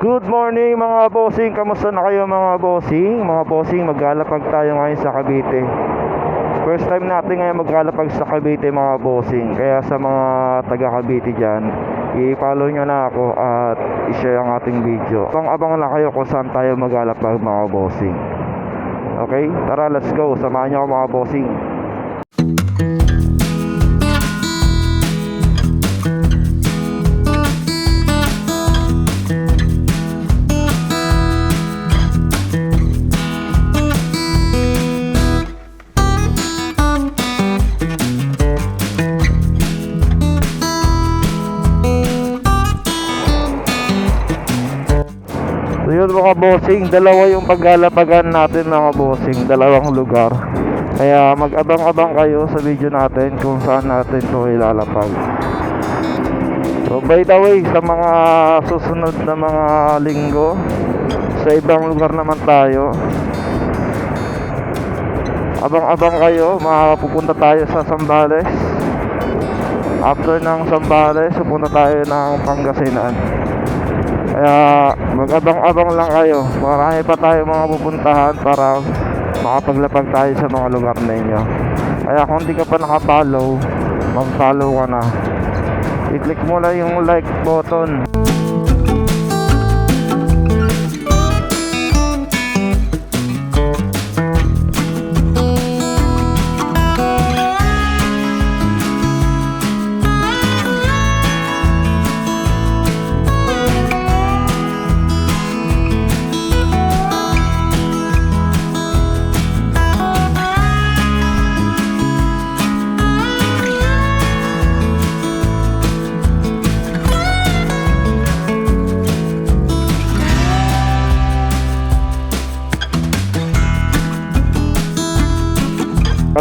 Good morning mga bossing, kamusta na kayo mga bossing? Mga bossing, maglalapag tayo ngayon sa Cavite. First time natin ngayon maglalapag sa Cavite mga bossing. Kaya sa mga taga Cavite dyan, i-follow nyo na ako at i-share ang ating video. Abang-abang na kayo kung saan tayo maglalapag mga bossing. Okay, tara let's go, samahan nyo ako mga bossing. So yun mga bossing, dalawa yung paglalapagan natin mga bossing, dalawang lugar. Kaya mag-abang-abang kayo sa video natin kung saan natin ito ilalapag. So by the way, sa mga susunod na mga linggo, sa ibang lugar naman tayo. Abang-abang kayo, mapupunta tayo sa Zambales. After ng Zambales, pupunta tayo ng Pangasinan. Kaya mag-abang-abang lang kayo. Marami pa tayo mga pupuntahan para makapaglapag tayo sa mga lugar ninyo. Kaya kung di ka pa nakapollow, mag-follow ka na. I-click mo lang yung like button.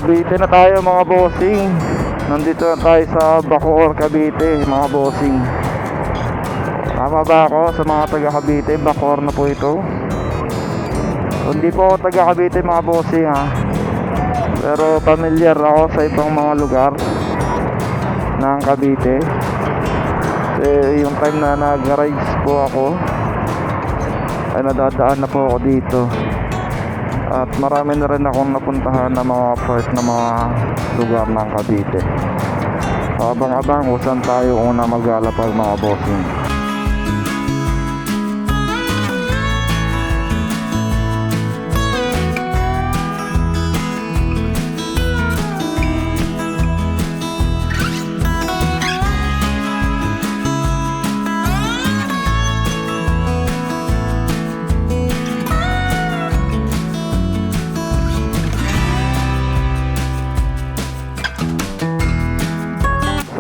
Cavite na tayo mga bossing. Nandito na tayo sa Bacoor, Cavite mga bossing. Tama ba ako sa mga taga Cavite? Bacoor na po ito. Hindi po ako taga Cavite mga bossing ha. Pero familiar ako sa ibang mga lugar ng Cavite. Kasi yung time na nag-rise po ako ay nadadaan na po ako dito. At marami na rin akong napuntahan na mga first na mga lugar ng Cavite. Abang-abang kung saan tayo una maglalapag mga bossing.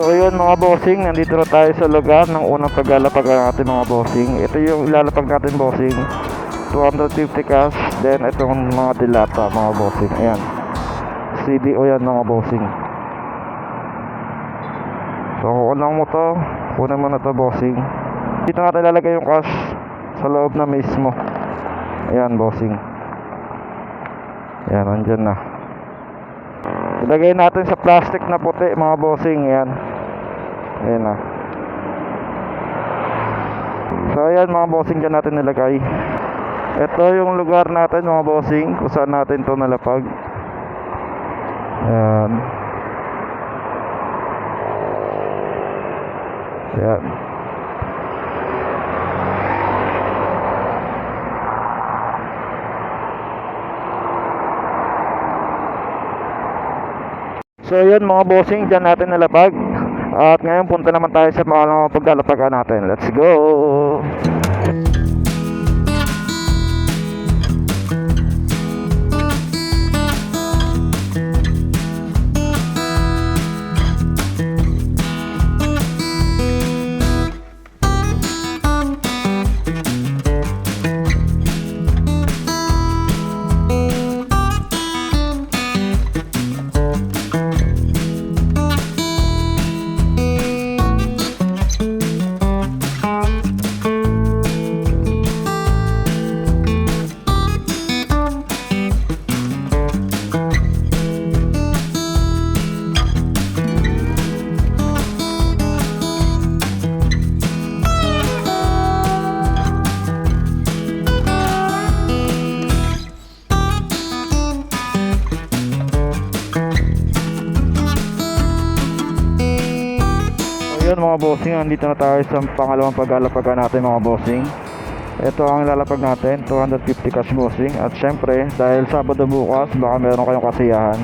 So yun mga bossing, nandito na tayo sa lugar ng unang paglalapag natin mga bossing. Ito yung ilalapag natin bossing, 250 cash. Then itong mga dilata mga bossing. Ayan, CDO yan mga bossing. So kukunan mo to, kunin mo na to bossing. Dito natin ilalagay yung cash sa loob na mismo. Ayan bossing. Ayan, andyan na. Ilagay natin sa plastic na puti mga bossing. Ayan. Ayan na. So ayan mga bossing, dyan natin nilagay. Ito yung lugar natin mga bossing, kung saan natin ito nalapag. Ayan. Ayan. So yun mga bossing, dyan natin nalapag. At ngayon punta naman tayo sa mga paglalapagan natin. Let's go! mga bossing, andito na tayo sa pangalawang paglalapagan natin mga bossing. Ito ang lalapag natin, 250 cash bossing. At syempre, dahil Sabado bukas, baka meron kayong kasiyahan,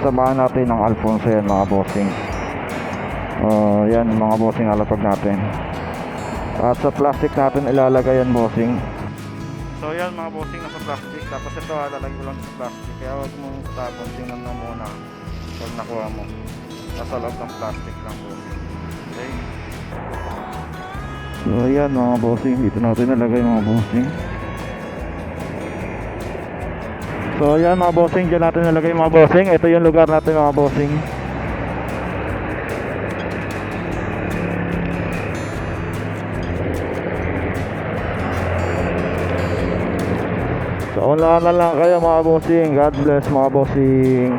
samahan natin ng Alfonso yan mga bossing. Yan mga bossing, lalapag natin. At sa plastic natin ilalagay yan bossing. So yan mga bossing, nasa plastic. Tapos ito lalagay ko lang sa plastic. Kaya huwag mong tapon, tingnan mo muna pag nakuha mo. Nasa loob ng plastic lang bossing. Okay. So ayan mga bossing, dito natin nalagay mga bossing. So ayan mga bossing, dyan natin nalagay mga bossing. Ito yung lugar natin mga bossing. So unahan na lang kayo mga bossing. God bless mga bossing.